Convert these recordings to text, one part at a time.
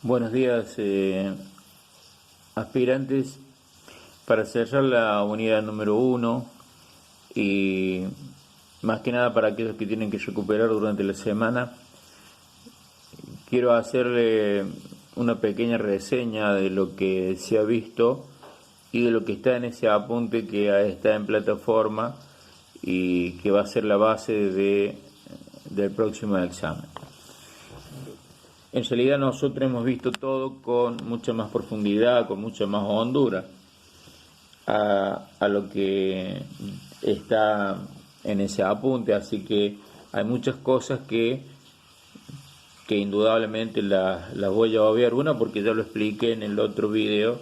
Buenos días, aspirantes. Para cerrar la unidad número 1 y más que nada para aquellos que tienen que recuperar durante la semana, quiero hacerle una pequeña reseña de lo que se ha visto y de lo que está en ese apunte que está en plataforma y que va a ser la base del próximo examen. En realidad nosotros hemos visto todo con mucha más profundidad, con mucha más hondura a lo que está en ese apunte, así que hay muchas cosas que indudablemente las voy a obviar, una porque ya lo expliqué en el otro video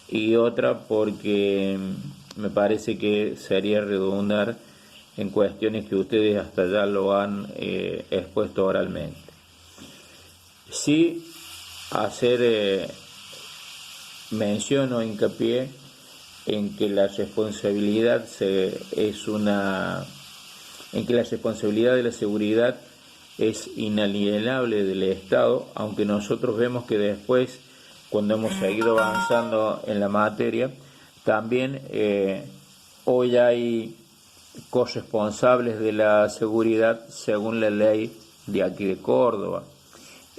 y otra porque me parece que sería redundar en cuestiones que ustedes hasta ya lo han expuesto oralmente. Sí, hacer mención o hincapié en que la responsabilidad de la seguridad es inalienable del Estado, aunque nosotros vemos que después, cuando hemos seguido avanzando en la materia, también hoy hay corresponsables de la seguridad según la ley de aquí de Córdoba,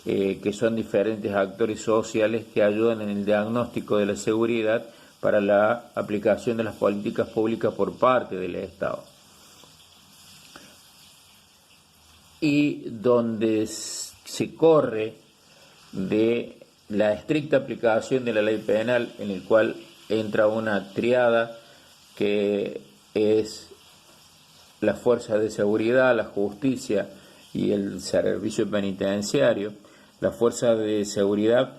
que son diferentes actores sociales que ayudan en el diagnóstico de la seguridad para la aplicación de las políticas públicas por parte del Estado. Y donde se corre de la estricta aplicación de la ley penal, en el cual entra una triada que es la fuerza de seguridad, la justicia y el servicio penitenciario. La fuerza de seguridad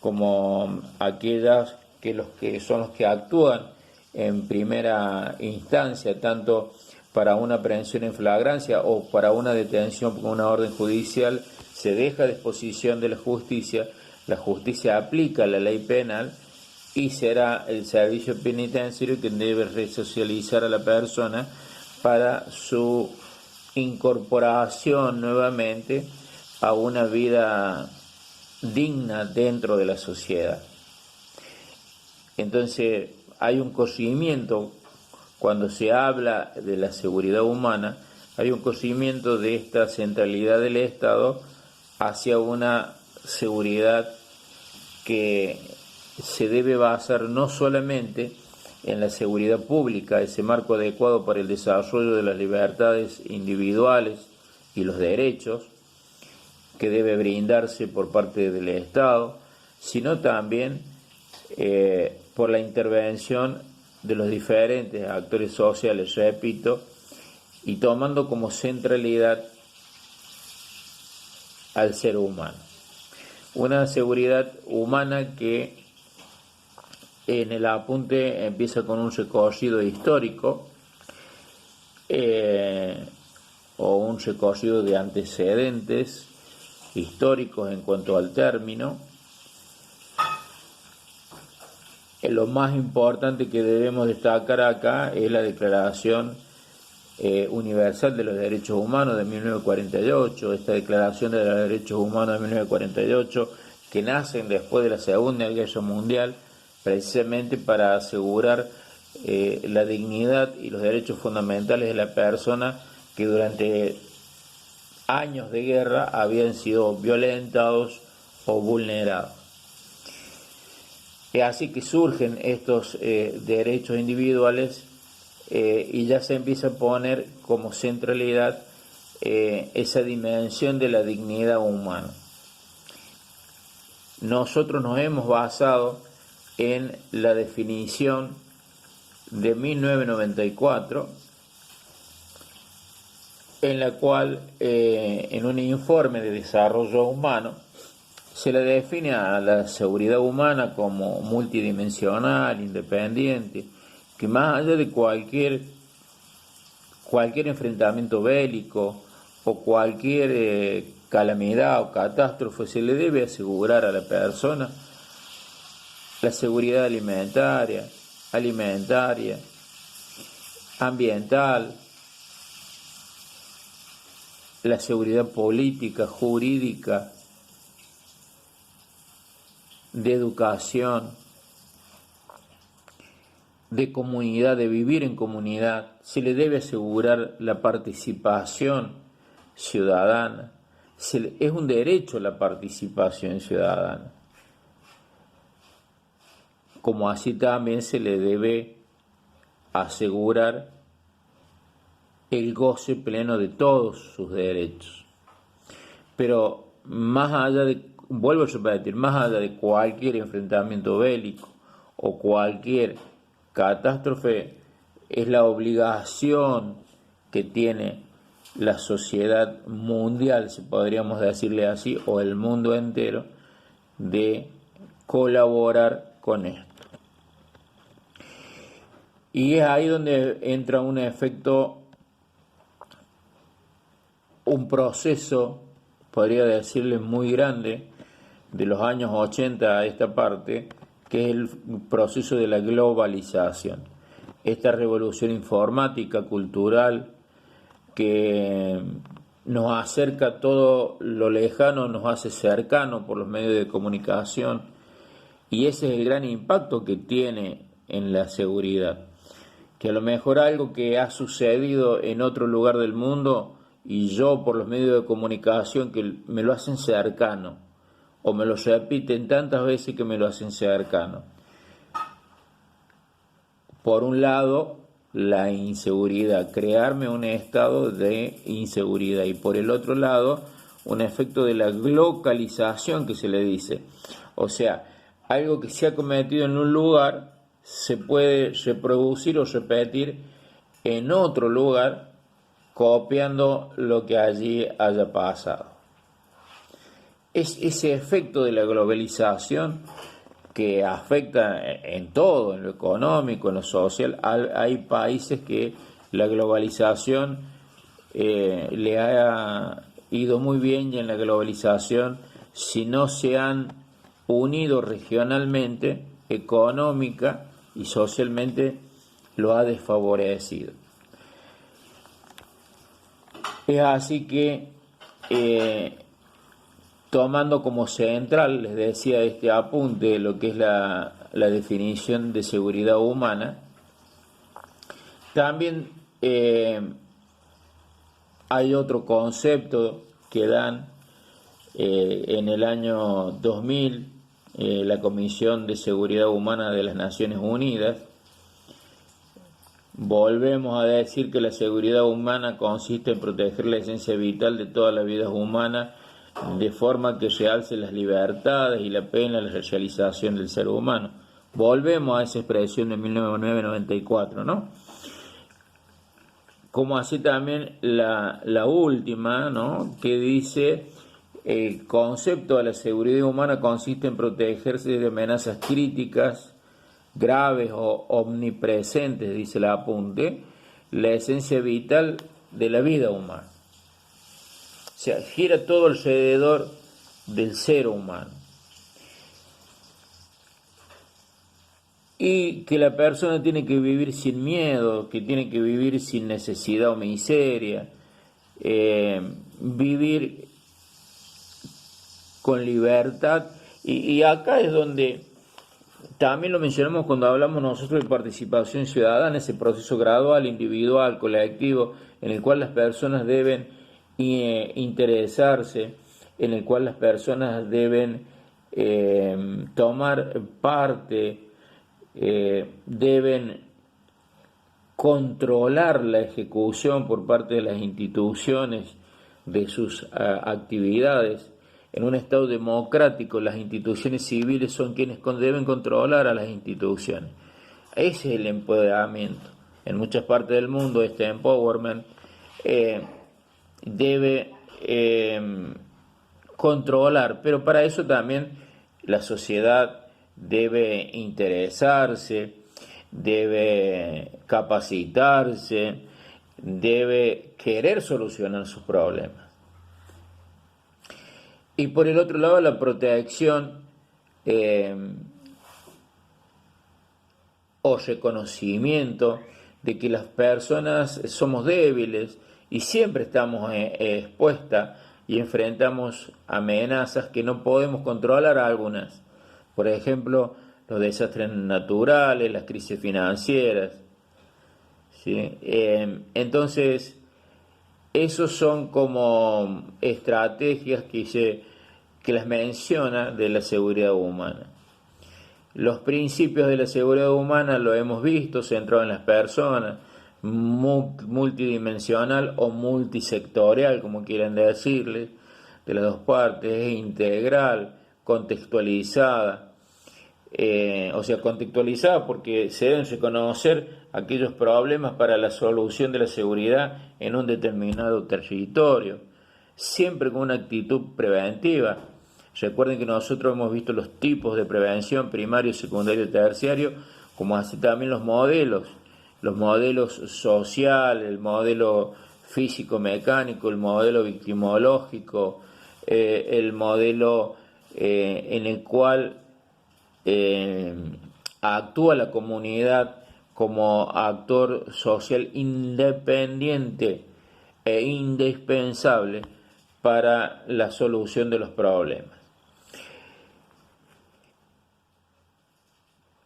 como aquellas que son los que actúan en primera instancia, tanto para una aprehensión en flagrancia o para una detención con una orden judicial, se deja a disposición de la justicia aplica la ley penal y será el servicio penitenciario quien debe resocializar a la persona para su incorporación nuevamente a una vida digna dentro de la sociedad. Entonces hay un corrimiento, cuando se habla de la seguridad humana, hay un corrimiento de esta centralidad del Estado hacia una seguridad que se debe basar no solamente en la seguridad pública, ese marco adecuado para el desarrollo de las libertades individuales y los derechos que debe brindarse por parte del Estado, sino también por la intervención de los diferentes actores sociales, repito, y tomando como centralidad al ser humano. Una seguridad humana que en el apunte empieza con un recorrido histórico o un recorrido de antecedentes históricos en cuanto al término. Lo más importante que debemos destacar acá es la Declaración Universal de los Derechos Humanos de 1948, esta Declaración de los Derechos Humanos de 1948, que nacen después de la Segunda Guerra Mundial, precisamente para asegurar la dignidad y los derechos fundamentales de la persona que durante años de guerra habían sido violentados o vulnerados. Es así que surgen estos derechos individuales y ya se empieza a poner como centralidad esa dimensión de la dignidad humana. Nosotros nos hemos basado en la definición de 1994, en la cual en un informe de desarrollo humano se le define a la seguridad humana como multidimensional, independiente, que más allá de cualquier enfrentamiento bélico o cualquier calamidad o catástrofe, se le debe asegurar a la persona la seguridad alimentaria, ambiental, la seguridad política, jurídica, de educación, de comunidad, de vivir en comunidad. Se le debe asegurar la participación ciudadana. Es un derecho la participación ciudadana. Como así también se le debe asegurar el goce pleno de todos sus derechos. Pero más allá de, vuelvo a repetir, más allá de cualquier enfrentamiento bélico o cualquier catástrofe, es la obligación que tiene la sociedad mundial, si podríamos decirle así, o el mundo entero, de colaborar con esto. Y es ahí donde entra un efecto, un proceso, podría decirle, muy grande, de los años 80 a esta parte, que es el proceso de la globalización. Esta revolución informática, cultural, que nos acerca a todo lo lejano, nos hace cercano por los medios de comunicación, y ese es el gran impacto que tiene en la seguridad. Que a lo mejor algo que ha sucedido en otro lugar del mundo y yo por los medios de comunicación que me lo hacen cercano o me lo repiten tantas veces que me lo hacen cercano. Por un lado, la inseguridad, crearme un estado de inseguridad, y por el otro lado, un efecto de la localización que se le dice. O sea, algo que se ha cometido en un lugar se puede reproducir o repetir en otro lugar copiando lo que allí haya pasado. Es ese efecto de la globalización que afecta en todo, en lo económico, en lo social. Hay países que la globalización le ha ido muy bien, y en la globalización, si no se han unido regionalmente, económica y socialmente, lo ha desfavorecido. Es así que, tomando como central, les decía, este apunte, lo que es la definición de seguridad humana, también hay otro concepto que dan en el año 2000, la Comisión de Seguridad Humana de las Naciones Unidas. Volvemos a decir que la seguridad humana consiste en proteger la esencia vital de todas las vidas humanas, de forma que realce las libertades y la plena realización del ser humano. Volvemos a esa expresión de 1994, ¿no? Como así también la última, ¿no?, que dice: el concepto de la seguridad humana consiste en protegerse de amenazas críticas, graves o omnipresentes, dice el apunte, la esencia vital de la vida humana. O sea, gira todo alrededor del ser humano. Y que la persona tiene que vivir sin miedo, que tiene que vivir sin necesidad o miseria, vivir con libertad. Y acá es donde también lo mencionamos cuando hablamos nosotros de participación ciudadana, ese proceso gradual, individual, colectivo, en el cual las personas deben interesarse, en el cual las personas deben tomar parte, deben controlar la ejecución por parte de las instituciones de sus actividades. En un Estado democrático, las instituciones civiles son quienes deben controlar a las instituciones. Ese es el empoderamiento. En muchas partes del mundo, este empowerment debe controlar, pero para eso también la sociedad debe interesarse, debe capacitarse, debe querer solucionar sus problemas. Y por el otro lado, la protección o reconocimiento de que las personas somos débiles y siempre estamos expuestas y enfrentamos amenazas que no podemos controlar algunas, Por ejemplo, los desastres naturales, las crisis financieras, ¿sí? Entonces, esos son como estrategias que las menciona de la seguridad humana. Los principios de la seguridad humana lo hemos visto, centrado en las personas, multidimensional o multisectorial, como quieran decirle, de las dos partes, es integral, contextualizada, o sea, contextualizada porque se deben reconocer aquellos problemas para la solución de la seguridad en un determinado territorio, siempre con una actitud preventiva. Recuerden que nosotros hemos visto los tipos de prevención, primario, secundario y terciario, como así también los modelos social, el modelo físico-mecánico, el modelo victimológico, el modelo en el cual actúa la comunidad como actor social independiente e indispensable para la solución de los problemas.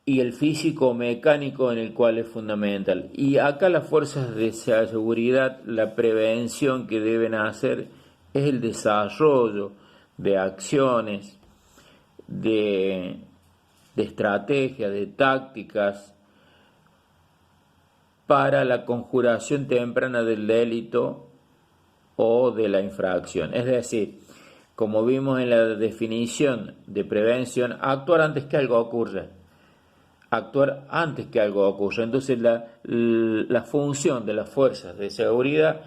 Y el físico mecánico en el cual es fundamental. Y acá las fuerzas de seguridad, la prevención que deben hacer es el desarrollo de acciones, de estrategias, de tácticas para la conjuración temprana del delito o de la infracción. Es decir, como vimos en la definición de prevención, actuar antes que algo ocurra. Entonces la función de las fuerzas de seguridad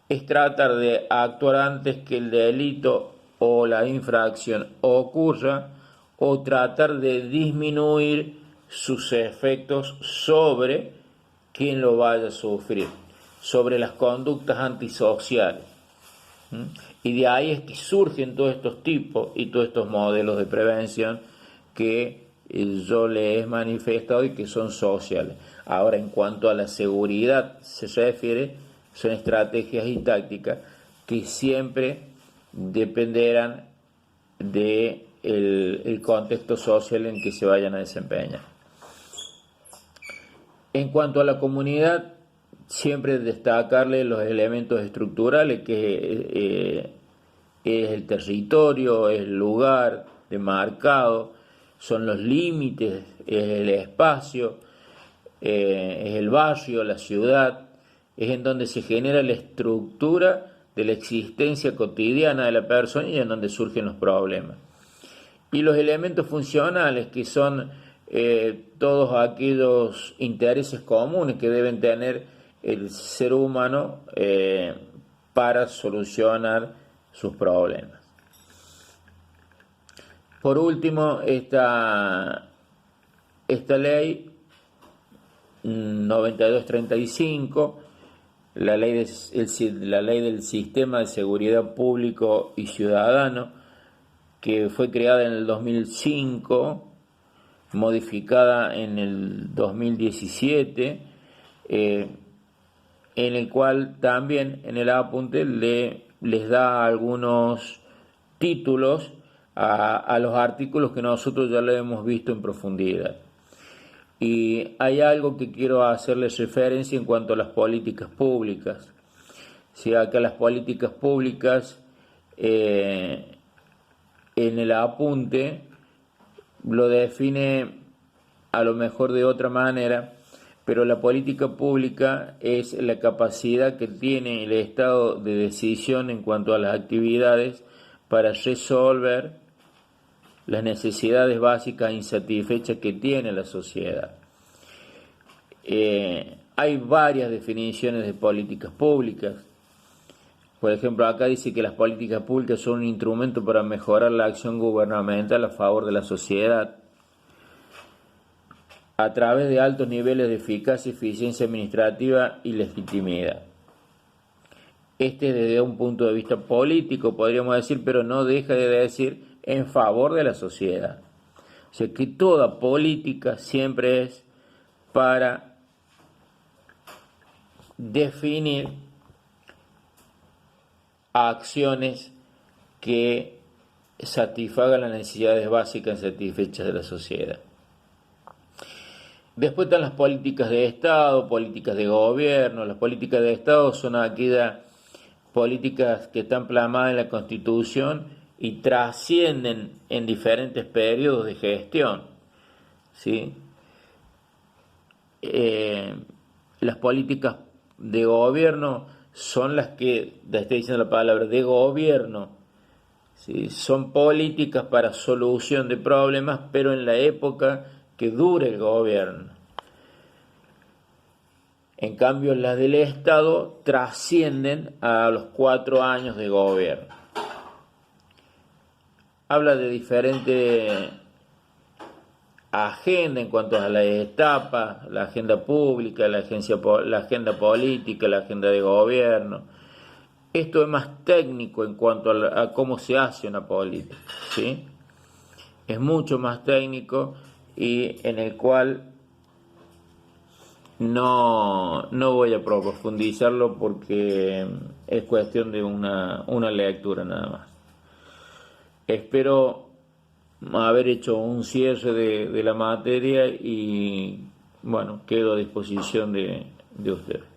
es tratar de actuar antes que el delito o la infracción ocurra, o tratar de disminuir sus efectos sobre quien lo vaya a sufrir, sobre las conductas antisociales. Y de ahí es que surgen todos estos tipos y todos estos modelos de prevención que yo les he manifestado y que son sociales. Ahora, en cuanto a la seguridad se refiere, son estrategias y tácticas que siempre dependerán de el contexto social en que se vayan a desempeñar. En cuanto a la comunidad, siempre destacarle los elementos estructurales, que es el territorio, es el lugar demarcado, son los límites, es el espacio, es el barrio, la ciudad, es en donde se genera la estructura de la existencia cotidiana de la persona y en donde surgen los problemas. Y los elementos funcionales, que son todos aquellos intereses comunes que deben tener el ser humano para solucionar sus problemas. Por último, esta ley 9235, la ley del Sistema de Seguridad Público y Ciudadano, que fue creada en el 2005, modificada en el 2017, en el cual también en el apunte les da algunos títulos a los artículos que nosotros ya lo hemos visto en profundidad. Y hay algo que quiero hacerles referencia en cuanto a las políticas públicas. Si acá las políticas públicas, en el apunte lo define a lo mejor de otra manera, pero la política pública es la capacidad que tiene el Estado de decisión en cuanto a las actividades para resolver las necesidades básicas insatisfechas que tiene la sociedad. Hay varias definiciones de políticas públicas. Por ejemplo, acá dice que las políticas públicas son un instrumento para mejorar la acción gubernamental a favor de la sociedad a través de altos niveles de eficacia, eficiencia administrativa y legitimidad. Desde un punto de vista político, podríamos decir, pero no deja de decir en favor de la sociedad. O sea que toda política siempre es para definir acciones que satisfaga las necesidades básicas insatisfechas de la sociedad. Después están las políticas de Estado, políticas de gobierno. Las políticas de Estado son aquellas políticas que están plasmadas en la Constitución y trascienden en diferentes periodos de gestión, ¿sí? Las políticas de gobierno son las que, ya estoy diciendo la palabra, de gobierno, ¿sí? Son políticas para solución de problemas, pero en la época que dure el gobierno. En cambio, las del Estado trascienden a los 4 años de gobierno. Habla de diferentes agendas en cuanto a las etapas, la agenda pública, la agenda política, la agenda de gobierno. Esto es más técnico en cuanto a cómo se hace una política, ¿sí? Es mucho más técnico y en el cual no voy a profundizarlo porque es cuestión de una lectura nada más. Espero haber hecho un cierre de la materia y bueno, quedo a disposición de ustedes.